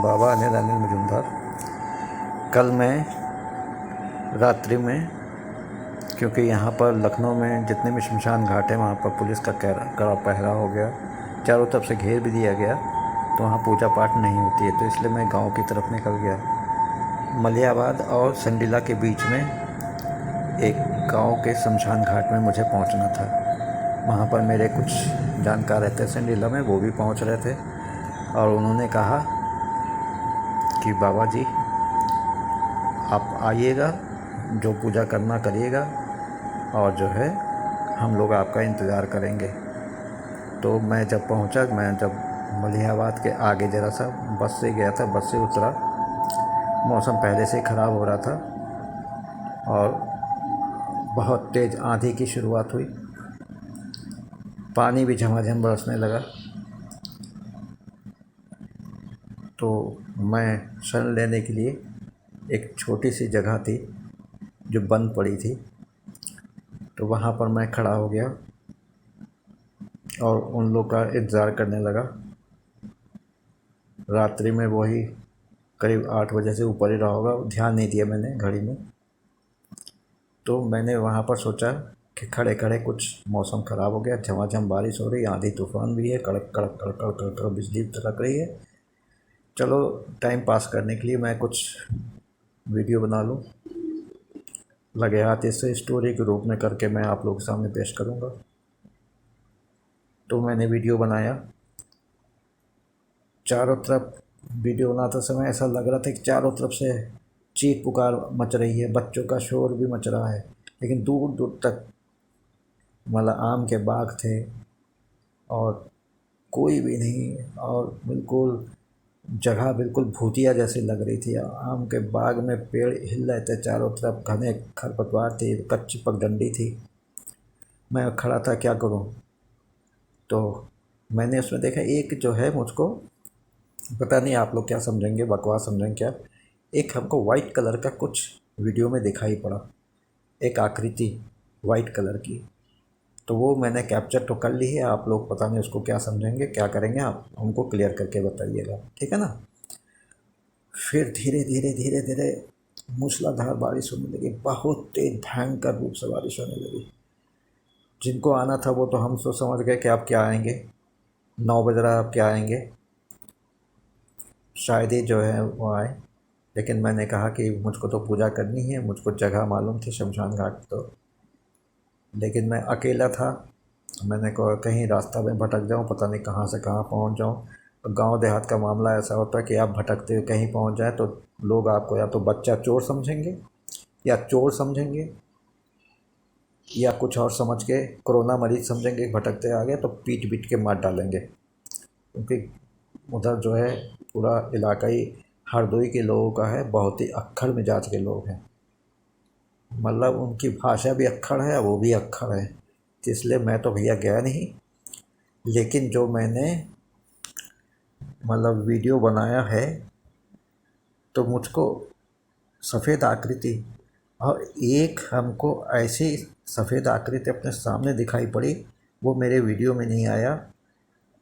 बाबा अनिल मजूमदार। कल मैं रात्रि में, क्योंकि यहाँ पर लखनऊ में जितने भी शमशान घाट हैं वहाँ पर पुलिस का कड़ा पहरा हो गया, चारों तरफ से घेर भी दिया गया, तो वहाँ पूजा पाठ नहीं होती है। तो इसलिए मैं गांव की तरफ निकल गया। मलियाबाद और संडीला के बीच में एक गांव के शमशान घाट में मुझे पहुँचना था। वहाँ पर मेरे कुछ जानकार रहते संडीला में, वो भी पहुँच रहे थे और उन्होंने कहा कि बाबा जी आप आइएगा, जो पूजा करना करिएगा और जो है हम लोग आपका इंतज़ार करेंगे। तो मैं जब पहुंचा, मैं जब मलिहाबाद के आगे ज़रा सा बस से गया था, बस से उतरा, मौसम पहले से ख़राब हो रहा था और बहुत तेज़ आंधी की शुरुआत हुई। पानी भी झमाझम बरसने लगा। तो मैं शरण लेने के लिए एक छोटी सी जगह थी जो बंद पड़ी थी, तो वहाँ पर मैं खड़ा हो गया और उन लोग का इंतज़ार करने लगा। रात्रि में वही करीब 8 बजे से ऊपर ही रहा होगा, ध्यान नहीं दिया मैंने घड़ी में। तो मैंने वहाँ पर सोचा कि खड़े खड़े, कुछ मौसम ख़राब हो गया, झमाझम बारिश हो रही, आंधी तूफ़ान भी है, कड़क कड़क कड़क कड़क कड़क कड़क बिजली तड़क रही है। चलो टाइम पास करने के लिए मैं कुछ वीडियो बना लूँ, लगे हाथ इसे स्टोरी के रूप में करके मैं आप लोगों के सामने पेश करूँगा। तो मैंने वीडियो बनाया। चारों तरफ वीडियो बनाते समय ऐसा लग रहा था कि चारों तरफ से चीख पुकार मच रही है, बच्चों का शोर भी मच रहा है, लेकिन दूर दूर तक मतलब आम के बाग थे और कोई भी नहीं, और बिल्कुल जगह बिल्कुल भूतिया जैसी लग रही थी। आम के बाग में पेड़ हिल रहे थे, चारों तरफ घने खरपतवार थी, कच्ची पगडंडी थी। मैं खड़ा था, क्या करूं? तो मैंने उसमें देखा एक जो है, मुझको पता नहीं आप लोग क्या समझेंगे, बकवास समझेंगे क्या, एक हमको वाइट कलर का कुछ वीडियो में दिखाई पड़ा, एक आकृति वाइट कलर की। तो वो मैंने कैप्चर तो कर ली है, आप लोग पता नहीं उसको क्या समझेंगे, क्या करेंगे, आप हमको क्लियर करके बताइएगा, ठीक है ना। फिर धीरे धीरे धीरे धीरे मूसलाधार बारिश होने लगी, बहुत तेज भयंकर रूप से बारिश होने लगी। जिनको आना था वो तो हम सोच समझ गए कि आप क्या आएंगे, 9 बज रहा है, आप क्या आएंगे, शायद ही जो है वो आए। लेकिन मैंने कहा कि मुझको तो पूजा करनी है, मुझको जगह मालूम थी शमशान घाट, तो लेकिन मैं अकेला था। मैंने कहा कहीं रास्ता में भटक जाऊं, पता नहीं कहाँ से कहाँ पहुंच जाऊं। गांव देहात का मामला ऐसा होता है कि आप भटकते हुए कहीं पहुंच जाए तो लोग आपको या तो बच्चा चोर समझेंगे, या चोर समझेंगे, या कुछ और समझ के कोरोना मरीज समझेंगे, भटकते आ गए तो पीट पीट के मार डालेंगे। क्योंकि उधर जो है पूरा इलाका ही हरदोई के लोगों का है, बहुत ही अक्खड़ मिजाज के लोग हैं, मतलब उनकी भाषा भी अक्खड़ है, वो भी अक्खड़ है। तो इसलिए मैं तो भैया गया नहीं, लेकिन जो मैंने मतलब वीडियो बनाया है, तो मुझको सफ़ेद आकृति, और एक हमको ऐसी सफ़ेद आकृति अपने सामने दिखाई पड़ी, वो मेरे वीडियो में नहीं आया,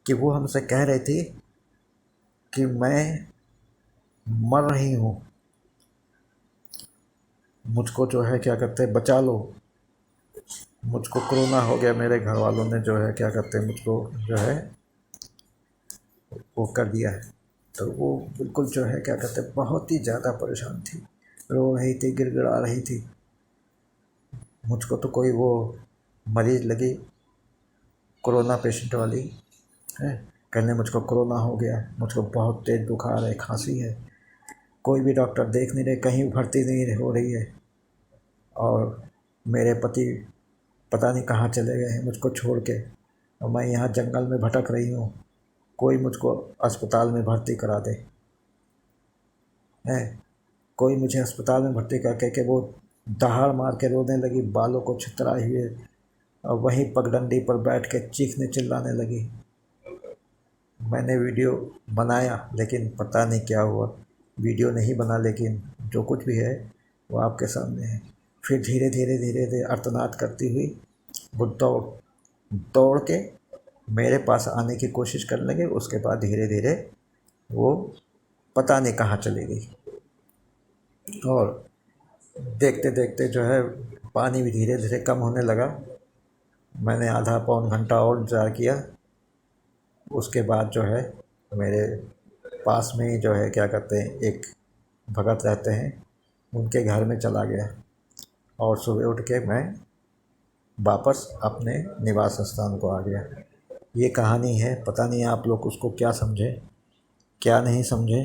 कि वो हमसे कह रही थी कि मैं मर रही हूँ, मुझको जो है क्या कहते हैं बचा लो, मुझको कोरोना हो गया, मेरे घर वालों ने जो है क्या कहते हैं मुझको जो है वो कर दिया है। तो वो बिल्कुल जो है क्या कहते हैं बहुत ही ज़्यादा परेशान थी, रो रही थी, गिड़गिड़ा रही थी। मुझको तो कोई वो मरीज़ लगी कोरोना पेशेंट वाली है, कहने मुझको कोरोना हो गया, मुझको बहुत तेज़ बुखार है, खांसी है, कोई भी डॉक्टर देख नहीं रहे, कहीं भर्ती नहीं हो रही है, और मेरे पति पता नहीं कहाँ चले गए हैं मुझको छोड़ के, और मैं यहाँ जंगल में भटक रही हूँ, कोई मुझको अस्पताल में भर्ती करा दे। है, कोई मुझे अस्पताल में भर्ती करके के वो दहाड़ मार के रोने लगी, बालों को छितराए हुए, और वहीं पगडंडी पर बैठ के चीखने चिल्लाने लगी। मैंने वीडियो बनाया, लेकिन पता नहीं क्या हुआ, वीडियो नहीं बना, लेकिन जो कुछ भी है वो आपके सामने है। फिर धीरे धीरे धीरे धीरे आर्तनाद करती हुई वो दौड़ दौड़ के मेरे पास आने की कोशिश करने लगे। उसके बाद धीरे धीरे वो पता नहीं कहाँ चली गई। और देखते देखते जो है पानी भी धीरे धीरे कम होने लगा। मैंने आधा पौन घंटा और इंतज़ार किया। उसके बाद जो है मेरे पास में ही जो है क्या कहते हैं एक भगत रहते हैं, उनके घर में चला गया और सुबह उठ के मैं वापस अपने निवास स्थान को आ गया। ये कहानी है, पता नहीं आप लोग उसको क्या समझे क्या नहीं समझे,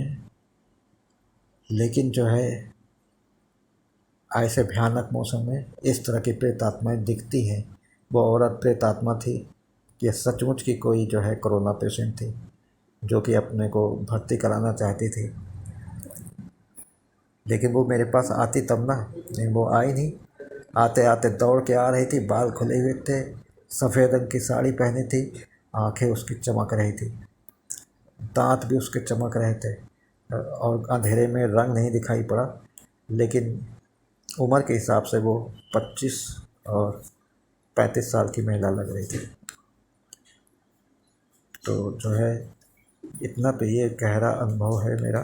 लेकिन जो है ऐसे भयानक मौसम में इस तरह की प्रेत आत्माएँ दिखती हैं। वो औरत प्रेत आत्मा थी कि सचमुच की कोई जो है कोरोना पेशेंट थी, जो कि अपने को भर्ती कराना चाहती थी, लेकिन वो मेरे पास आती तब ना। नहीं, वो आई नहीं। आते आते दौड़ के आ रही थी, बाल खुले हुए थे, सफ़ेद रंग की साड़ी पहनी थी, आंखें उसकी चमक रही थी, दांत भी उसके चमक रहे थे, और अंधेरे में रंग नहीं दिखाई पड़ा, लेकिन उम्र के हिसाब से वो 25 और 35 साल की महिला लग रही थी। तो जो है इतना तो ये गहरा अनुभव है मेरा।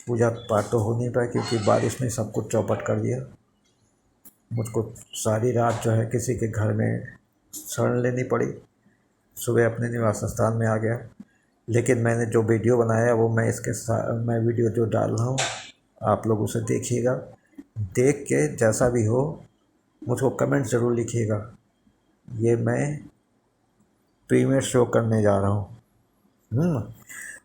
पूजा पाठ तो हो नहीं पाया क्योंकि बारिश ने सब कुछ चौपट कर दिया। मुझको सारी रात जो है किसी के घर में शरण लेनी पड़ी। सुबह अपने निवास स्थान में आ गया, लेकिन मैंने जो वीडियो बनाया वो मैं वीडियो जो डाल रहा हूँ आप लोग उसे देखिएगा। देख के जैसा भी हो मुझको कमेंट ज़रूर लिखिएगा। ये मैं प्रीमियर शो करने जा रहा हूँ।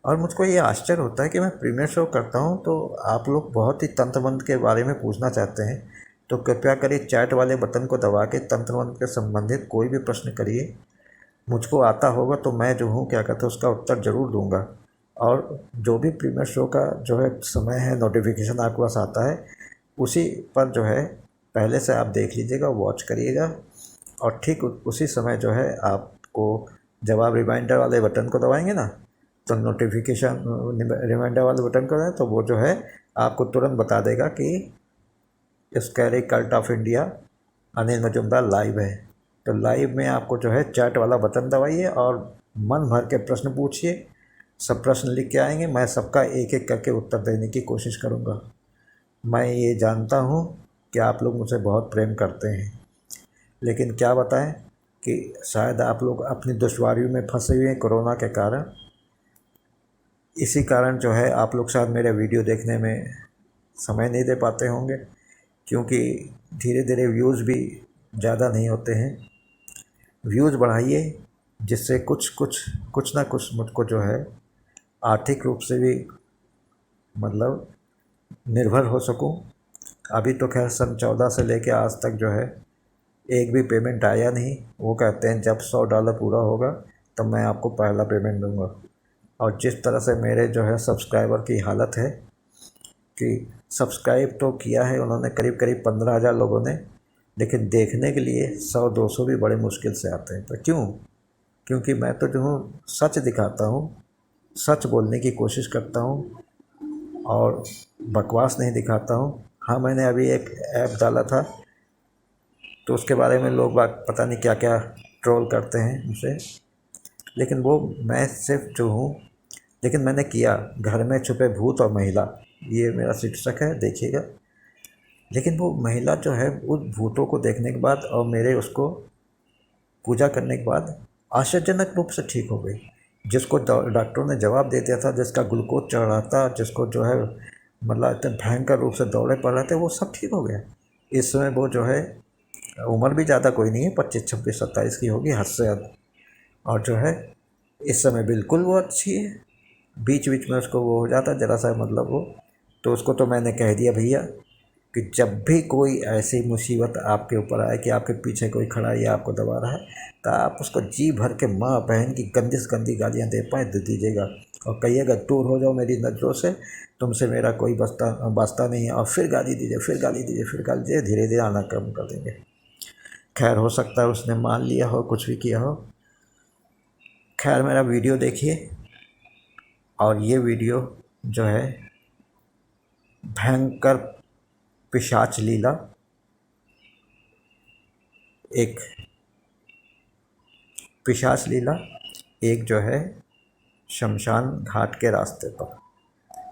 और मुझको ये आश्चर्य होता है कि मैं प्रीमियर शो करता हूँ तो आप लोग बहुत ही तंत्र मंत्र के बारे में पूछना चाहते हैं, तो कृपया करिए चैट वाले बटन को दबा के तंत्र मंत्र के संबंधित कोई भी प्रश्न करिए। मुझको आता होगा तो मैं जो हूँ क्या कहते हैं उसका उत्तर ज़रूर दूँगा। और जो भी प्रीमियर शो का जो है समय है, नोटिफिकेशन आपके पास आता है, उसी पर जो है पहले से आप देख लीजिएगा, वॉच करिएगा, और ठीक उसी समय जो है आपको जब आप रिमाइंडर वाले बटन को दबाएंगे ना, तो नोटिफिकेशन रिमाइंडर वाले बटन को दबाएं तो वो जो है आपको तुरंत बता देगा कि scary cult of India Anil Majumdar live है। तो लाइव में आपको जो है चैट वाला बटन दबाइए और मन भर के प्रश्न पूछिए। सब प्रश्न लिख के आएंगे, मैं सबका एक एक करके उत्तर देने की कोशिश करूँगा। मैं ये जानता हूँ कि आप लोग मुझसे बहुत प्रेम करते हैं, लेकिन क्या बताएं कि शायद आप लोग अपनी दुश्वारियों में फंसे हुए हैं कोरोना के कारण। इसी कारण जो है आप लोग शायद मेरे वीडियो देखने में समय नहीं दे पाते होंगे, क्योंकि धीरे धीरे व्यूज़ भी ज़्यादा नहीं होते हैं। व्यूज़ बढ़ाइए जिससे कुछ ना कुछ मुझको जो है आर्थिक रूप से भी मतलब निर्भर हो सकूं। अभी तो खैर सन 14 से लेके आज तक जो है एक भी पेमेंट आया नहीं। वो कहते हैं जब $100 पूरा होगा तब मैं आपको पहला पेमेंट दूंगा। और जिस तरह से मेरे जो है सब्सक्राइबर की हालत है कि सब्सक्राइब तो किया है उन्होंने करीब करीब 15,000 लोगों ने, लेकिन देखने के लिए 100-200 भी बड़े मुश्किल से आते हैं। तो क्यों? क्योंकि मैं तो जो हूँ सच दिखाता हूँ, सच बोलने की कोशिश करता हूँ और बकवास नहीं दिखाता हूँ। हाँ, मैंने अभी एक ऐप डाला था तो उसके बारे में लोग बात पता नहीं क्या क्या ट्रोल करते हैं मुझे, लेकिन वो मैं सिर्फ जो हूँ, लेकिन मैंने किया घर में छुपे भूत और महिला, ये मेरा शीर्षक है, देखिएगा। लेकिन वो महिला जो है उस भूतों को देखने के बाद और मेरे उसको पूजा करने के बाद आश्चर्यजनक रूप से ठीक हो गई। जिसको डॉक्टरों ने जवाब दे दिया था, जिसका ग्लूकोज चढ़ रहा था, जिसको जो है मतलब इतने भयंकर रूप से दौरे पड़ रहे थे, वो सब ठीक हो गया। इस समय वो जो है उम्र भी ज़्यादा कोई नहीं है, 25, 26, 27 की होगी हद से हद, और जो है इस समय बिल्कुल वो अच्छी है। बीच बीच में उसको वो हो जाता ज़रा सा मतलब वो, तो उसको तो मैंने कह दिया भैया कि जब भी कोई ऐसी मुसीबत आपके ऊपर आए कि आपके पीछे कोई खड़ा है या आपको दबा रहा है, तो आप उसको जी भर के माँ बहन की गंदी से गंदी गालियाँ दे पाए दे दीजिएगा और कहिएगा दूर हो जाओ मेरी नज़रों से, तुमसे मेरा कोई वास्ता नहीं है, और फिर गाली दीजिए, फिर गाली दीजिए, फिर गाली दीजिए, धीरे धीरे आना कम कर देंगे। खैर हो सकता है उसने मान लिया हो, कुछ भी किया हो। खैर मेरा वीडियो देखिए, और ये वीडियो जो है भयंकर पिशाच लीला, एक पिशाच लीला, एक जो है शमशान घाट के रास्ते पर,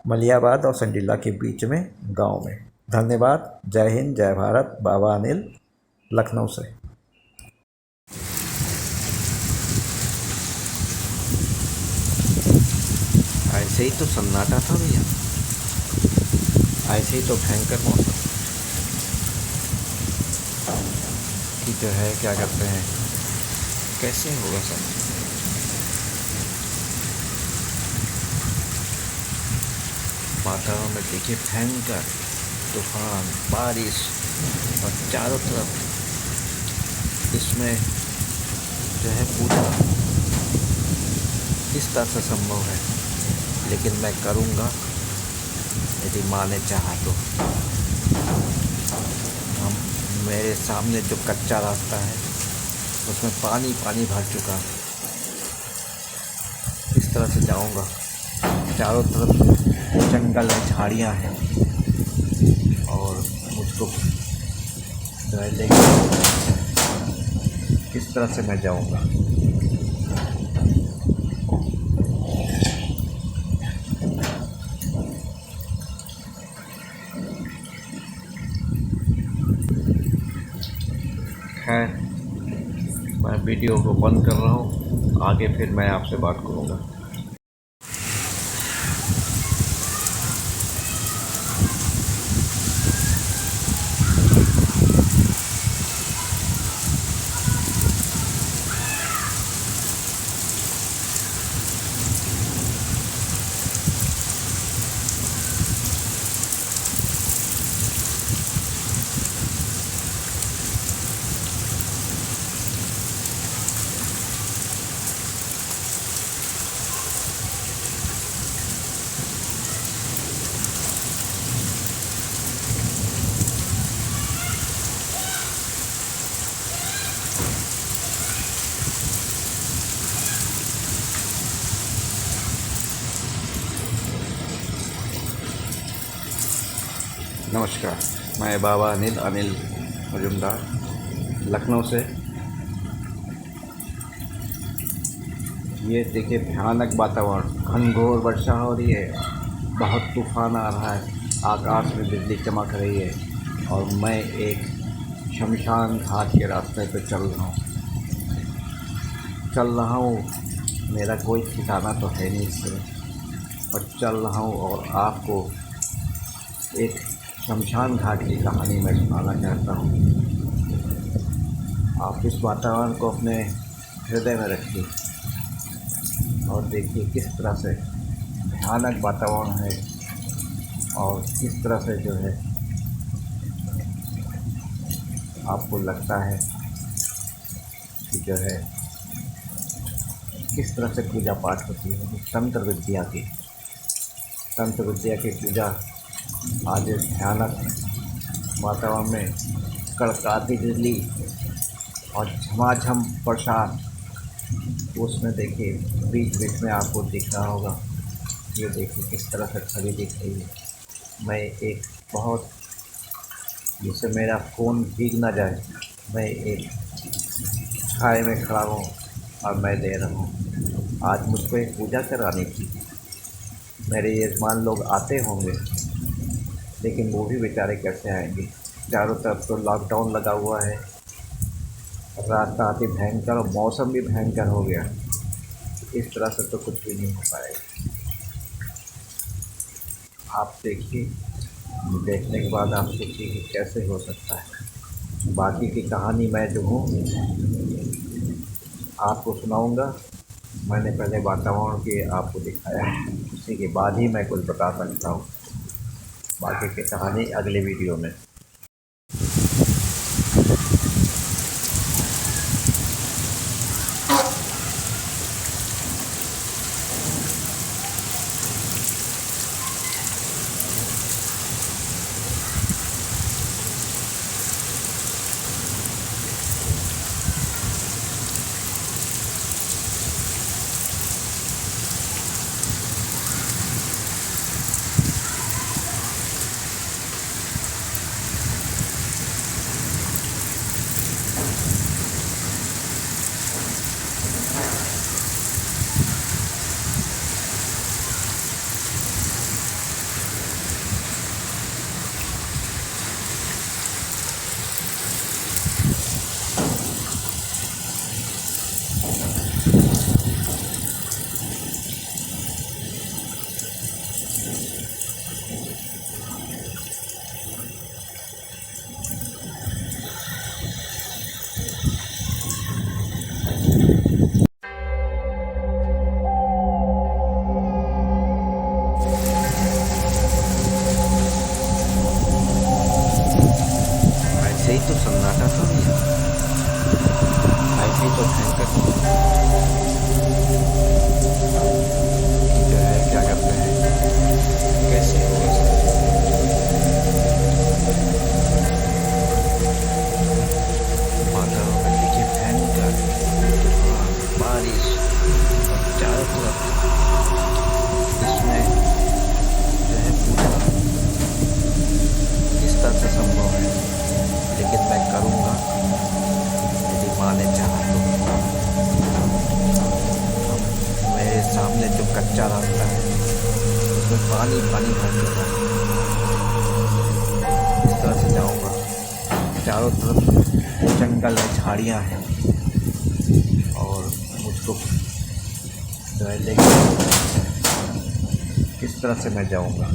मलियाबाद और संडीला के बीच में गांव में। धन्यवाद। जय हिंद, जय भारत। बाबा अनिल, लखनऊ से। ऐसे ही तो सन्नाटा था भैया, ऐसे ही तो भयंकर मौसम कि जो है क्या करते हैं, कैसे होगा सब। वातावरण में देखिए भयंकर तूफान, बारिश और चारों तरफ इसमें जो है पूजा किस तरह से संभव है, लेकिन मैं करूँगा यदि माँ ने चाहा तो। हम मेरे सामने जो कच्चा रास्ता है उसमें पानी पानी भर चुका, इस तरह से जाऊँगा। चारों तरफ जंगल है, झाड़ियाँ हैं और मुझको देखिए किस तरह से मैं जाऊँगा। खैर, मैं वीडियो को बंद कर रहा हूँ, आगे फिर मैं आपसे बात करूँगा। नमस्कार, मैं बाबा अनिल मजुमदार, लखनऊ से। ये देखिए भयानक वातावरण, घनघोर वर्षा हो रही है, बहुत तूफान आ रहा है, आकाश में बिजली चमक रही है और मैं एक शमशान घाट के रास्ते पे चल रहा हूँ। मेरा कोई ठिकाना तो है नहीं इससे, और चल रहा हूँ और आपको एक शमशान घाट की कहानी मैं सुनाना चाहता हूँ। आप इस वातावरण को अपने हृदय में रखिए और देखिए किस तरह से भयानक वातावरण है और किस तरह से जो है आपको लगता है कि जो है किस तरह से पूजा पाठ होती है। तंत्र विद्या की पूजा आज इस भयानक वातावरण में कड़काती बिजली और झमाझम बरसात, उसमें देखिए बीच बीच में आपको दिख रहा होगा, ये देखिए किस तरह से छवि दिख रही है। मैं एक बहुत, जिससे मेरा फ़ोन भीग ना जाए, मैं एक छाए में खड़ा हूँ और मैं दे रहा हूँ। आज मुझको एक पूजा करानी थी, मेरे यजमान लोग आते होंगे, लेकिन वो भी बेचारे कैसे आएंगे। चारों तरफ तो लॉकडाउन लगा हुआ है, रास्ता अति भयंकर और मौसम भी भयंकर हो गया। इस तरह से तो कुछ भी नहीं हो पाएगा। आप देखिए, देखने के बाद आप सोचिए कि कैसे हो सकता है। बाकी की कहानी मैं जो हूँ आपको सुनाऊँगा। मैंने पहले वातावरण के आपको दिखाया है, उसी के बाद ही मैं कुछ बता सकता हूँ। बाकी की कहानी अगले वीडियो में। ऐसे ही तो सन्नाटा था भैया, ऐसे ही तो भयंकर जो है क्या करते हैं, कैसे होगा वातावरण में देखिए भयंकर तूफान बारिश और चारों तरफ इसमें जो है पूरा किस तरह से संभव है, लेकिन मैं करूँगा यदि माँ ने चाहा तो। मेरे सामने जो कच्चा रास्ता है उसमें पानी पानी भर चुका है, इस तरह से जाऊँगा। चारों तरफ जंगल है, झाड़ियाँ हैं और मुझको जो है लेकिन किस तरह से मैं जाऊँगा।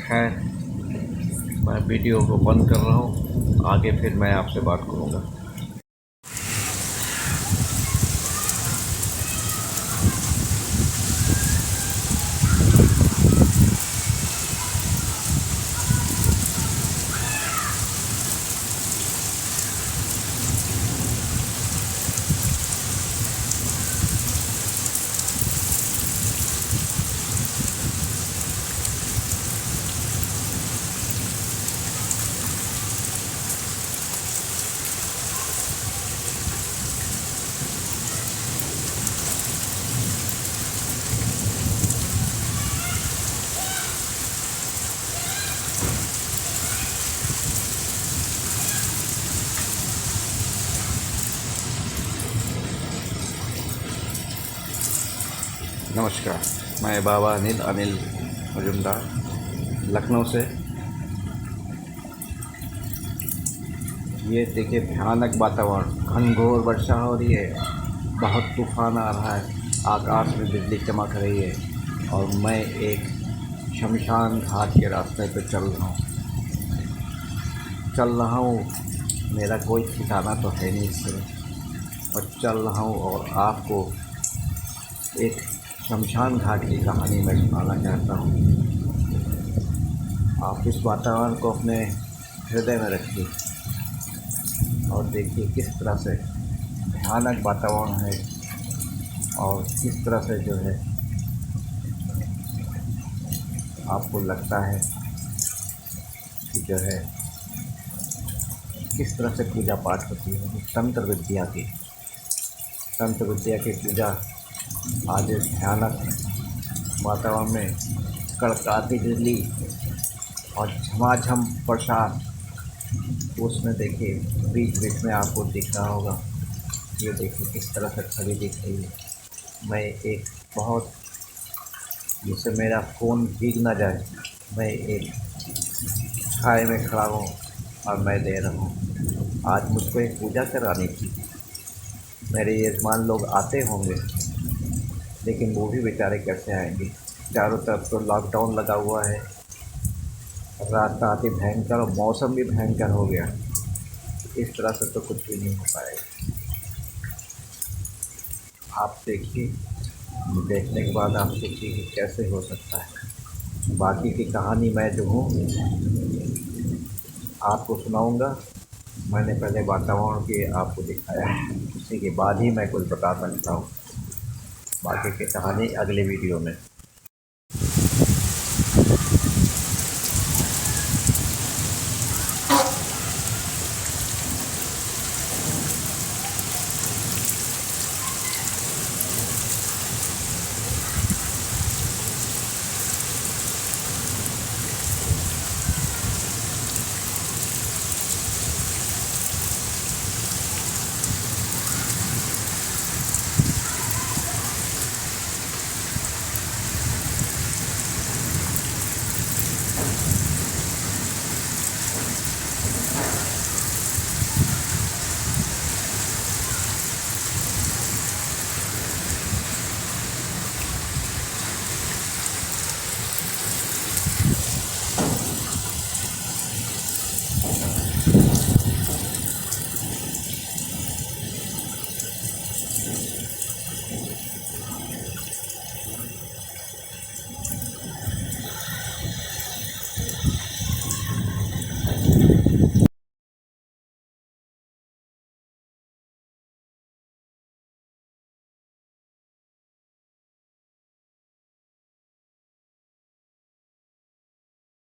खैर मैं वीडियो को बंद कर रहा हूँ, आगे फिर मैं आपसे बात करूँगा। नमस्कार, मैं बाबा अनिल मजुमदार लखनऊ से। ये देखिए भयानक वातावरण, घनघोर वर्षा हो रही है, बहुत तूफान आ रहा है, आकाश में बिजली चमक रही है और मैं एक शमशान घाट के रास्ते पे चल रहा हूँ। मेरा कोई ठिकाना तो है नहीं इससे, और चल रहा हूँ और आपको एक शमशान घाट की कहानी मैं सुनाना चाहता हूँ। आप इस वातावरण को अपने हृदय में रखिए और देखिए किस तरह से भयानक वातावरण है और किस तरह से जो है आपको लगता है कि जो है किस तरह से पूजा पाठ होती है। तंत्र विद्या की पूजा आज इस भयानक वातावरण में कड़काती बिजली और झमाझम बरसात, उसमें देखिए बीच बीच में आपको दिख रहा होगा, ये देखिए किस तरह से छवि दिख रही है। मैं एक बहुत, जिससे मेरा फ़ोन भीग ना जाए, मैं एक छाए में खड़ा हूँ और मैं दे रहा हूँ। आज मुझको एक पूजा करानी थी, मेरे यजमान लोग आते होंगे, लेकिन वो भी बेचारे कैसे आएंगे। चारों तरफ तो लॉकडाउन लगा हुआ है, रास्ता अति भयंकर और मौसम भी भयंकर हो गया। इस तरह से तो कुछ भी नहीं हो पाएगा। आप देखिए, देखने के बाद आप देखिए कि कैसे हो सकता है। बाकी की कहानी मैं जो हूँ आपको सुनाऊँगा। मैंने पहले वातावरण के आपको दिखाया है, उसी के बाद ही मैं कुछ बता सकता हूँ। बाकी की कहानी अगले वीडियो में।